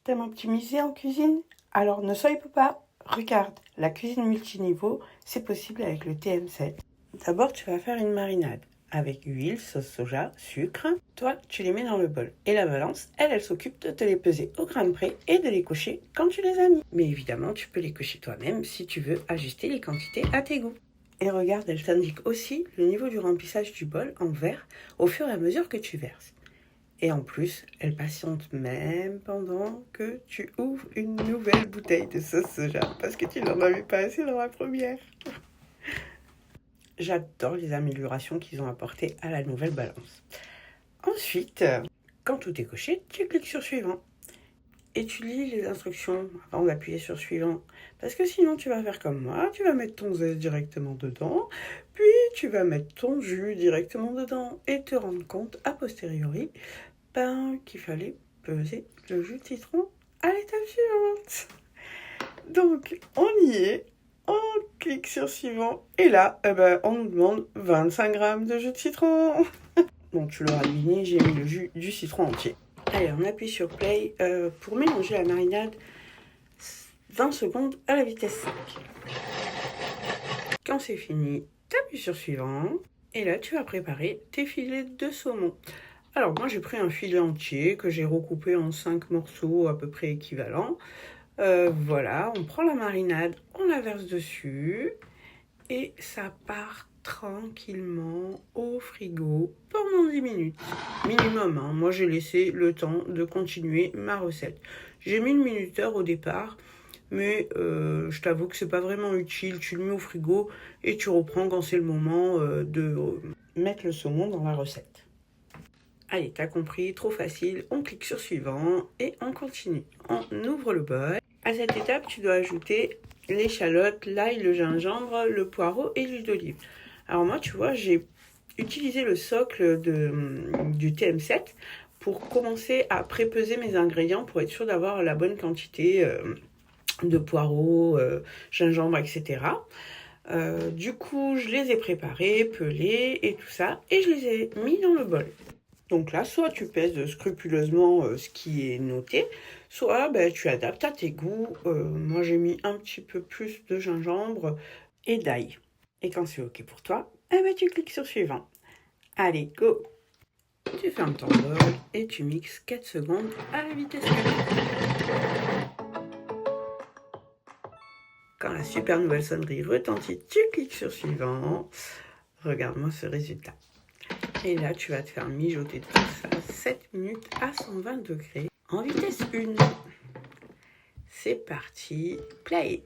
T'aimes optimiser en cuisine? Alors ne sois pas. Regarde, la cuisine multiniveau, c'est possible avec le TM7. D'abord, tu vas faire une marinade avec huile, sauce soja, sucre. Toi, tu les mets dans le bol. Et la balance, elle s'occupe de te les peser au gramme près et de les cocher quand tu les as mis. Mais évidemment, tu peux les cocher toi-même si tu veux ajuster les quantités à tes goûts. Et regarde, elle t'indique aussi le niveau du remplissage du bol en verre au fur et à mesure que tu verses. Et en plus, elle patiente même pendant que tu ouvres une nouvelle bouteille de sauce soja parce que tu n'en avais pas assez dans la première. J'adore les améliorations qu'ils ont apportées à la nouvelle balance. Ensuite, quand tout est coché, tu cliques sur suivant. Et tu lis les instructions avant d'appuyer sur suivant. Parce que sinon, tu vas faire comme moi, tu vas mettre ton zeste directement dedans, puis tu vas mettre ton jus directement dedans et te rendre compte a posteriori qu'il fallait peser le jus de citron à l'étape suivante. Donc, on y est, on clique sur suivant, et là, on nous demande 25 grammes de jus de citron. Bon, tu l'auras deviné, j'ai mis le jus du citron entier. Allez, on appuie sur play pour mélanger la marinade 20 secondes à la vitesse 5. Quand c'est fini, tu appuies sur suivant. Et là, tu vas préparer tes filets de saumon. Alors, moi, j'ai pris un filet entier que j'ai recoupé en 5 morceaux à peu près équivalents. Voilà, on prend la marinade, on la verse dessus. Et ça part tranquillement au frigo pendant 10 minutes. Minimum, hein. Moi, j'ai laissé le temps de continuer ma recette. J'ai mis le minuteur au départ, mais je t'avoue que c'est pas vraiment utile. Tu le mets au frigo et tu reprends quand c'est le moment de mettre le saumon dans la recette. Allez, t'as compris, trop facile. On clique sur suivant et on continue. On ouvre le bol. À cette étape, tu dois ajouter l'échalote, l'ail, le gingembre, le poireau et l'huile d'olive. Alors moi, tu vois, j'ai utilisé le socle du TM7 pour commencer à prépeser mes ingrédients pour être sûr d'avoir la bonne quantité de poireaux, gingembre, etc. Du coup, je les ai préparés, pelés et tout ça, et je les ai mis dans le bol. Donc là, soit tu pèses scrupuleusement ce qui est noté, soit tu adaptes à tes goûts. Moi, j'ai mis un petit peu plus de gingembre et d'ail. Et quand c'est OK pour toi, tu cliques sur suivant. Allez, go! Tu fermes ton bol et tu mixes 4 secondes à la vitesse 4. Quand la super nouvelle sonnerie retentit, tu cliques sur suivant. Regarde-moi ce résultat. Et là, tu vas te faire mijoter tout ça 7 minutes à 120 degrés en vitesse 1. C'est parti, play.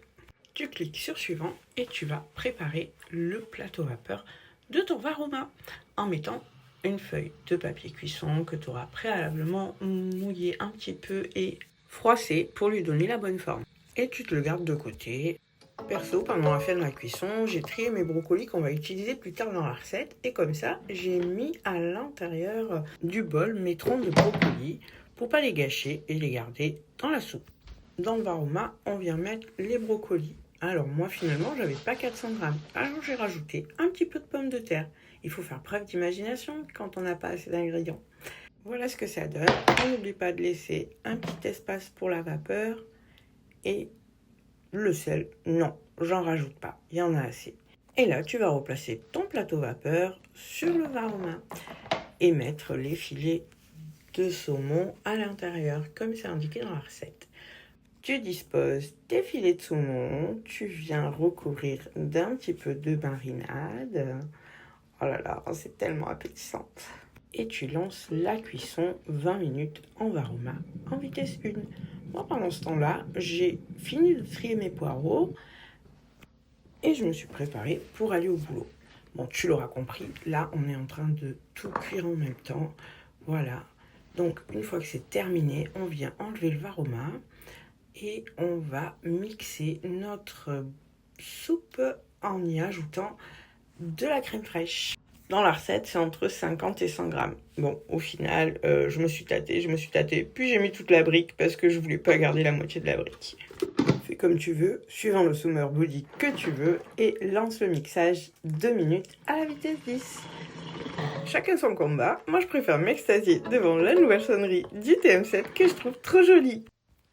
Tu cliques sur suivant et tu vas préparer le plateau vapeur de ton varoma en mettant une feuille de papier cuisson que tu auras préalablement mouillé un petit peu et froissé pour lui donner la bonne forme. Et tu te le gardes de côté. Perso, pendant la fin de la cuisson, j'ai trié mes brocolis qu'on va utiliser plus tard dans la recette. Et comme ça, j'ai mis à l'intérieur du bol mes troncs de brocolis pour pas les gâcher et les garder dans la soupe. Dans le varoma, on vient mettre les brocolis. Alors moi, finalement, j'avais pas 400 grammes. Alors j'ai rajouté un petit peu de pommes de terre. Il faut faire preuve d'imagination quand on n'a pas assez d'ingrédients. Voilà ce que ça donne. On n'oublie pas de laisser un petit espace pour la vapeur et le sel, non, j'en rajoute pas, il y en a assez. Et là, tu vas replacer ton plateau vapeur sur le varoma et mettre les filets de saumon à l'intérieur, comme c'est indiqué dans la recette. Tu disposes tes filets de saumon, tu viens recouvrir d'un petit peu de marinade. Oh là là, c'est tellement appétissant. Et tu lances la cuisson 20 minutes en varoma en vitesse 1. Moi, pendant ce temps-là, j'ai fini de trier mes poireaux et je me suis préparée pour aller au boulot. Bon, tu l'auras compris, là, on est en train de tout cuire en même temps. Voilà. Donc, une fois que c'est terminé, on vient enlever le varoma et on va mixer notre soupe en y ajoutant de la crème fraîche. Dans la recette, c'est entre 50 et 100 grammes. Bon, au final, je me suis tâtée, puis j'ai mis toute la brique parce que je voulais pas garder la moitié de la brique. Fais comme tu veux, suivant le summer body que tu veux, et lance le mixage 2 minutes à la vitesse 10. Chacun son combat. Moi, je préfère m'extasier devant la nouvelle sonnerie du TM7 que je trouve trop jolie.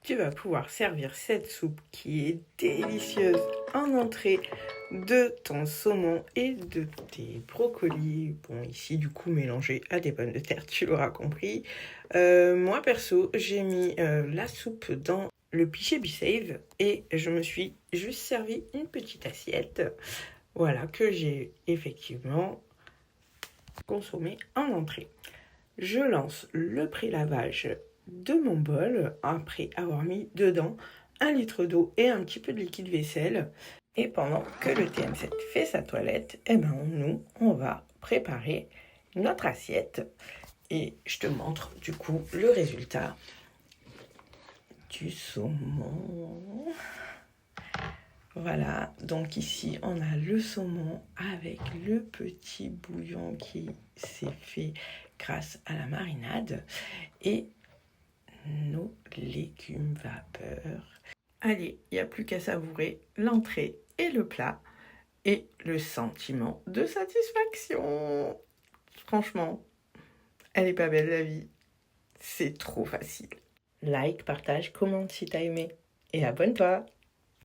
tu vas pouvoir servir cette soupe qui est délicieuse en entrée de ton saumon et de tes brocolis. Bon, ici, du coup, mélangés à des pommes de terre, tu l'auras compris. Moi, perso, j'ai mis la soupe dans le pichet Be-Save et je me suis juste servi une petite assiette. Voilà, que j'ai effectivement consommé en entrée. Je lance le pré-lavage de mon bol après avoir mis dedans 1 litre d'eau et un petit peu de liquide vaisselle. Et pendant que le TM7 fait sa toilette, on va préparer notre assiette. Et je te montre du coup le résultat du saumon. Voilà, donc ici on a le saumon avec le petit bouillon qui s'est fait grâce à la marinade et nos légumes vapeur. Allez, il n'y a plus qu'à savourer l'entrée et le plat et le sentiment de satisfaction. Franchement, elle est pas belle la vie. C'est trop facile. Like, partage, commente si t'as aimé et abonne-toi.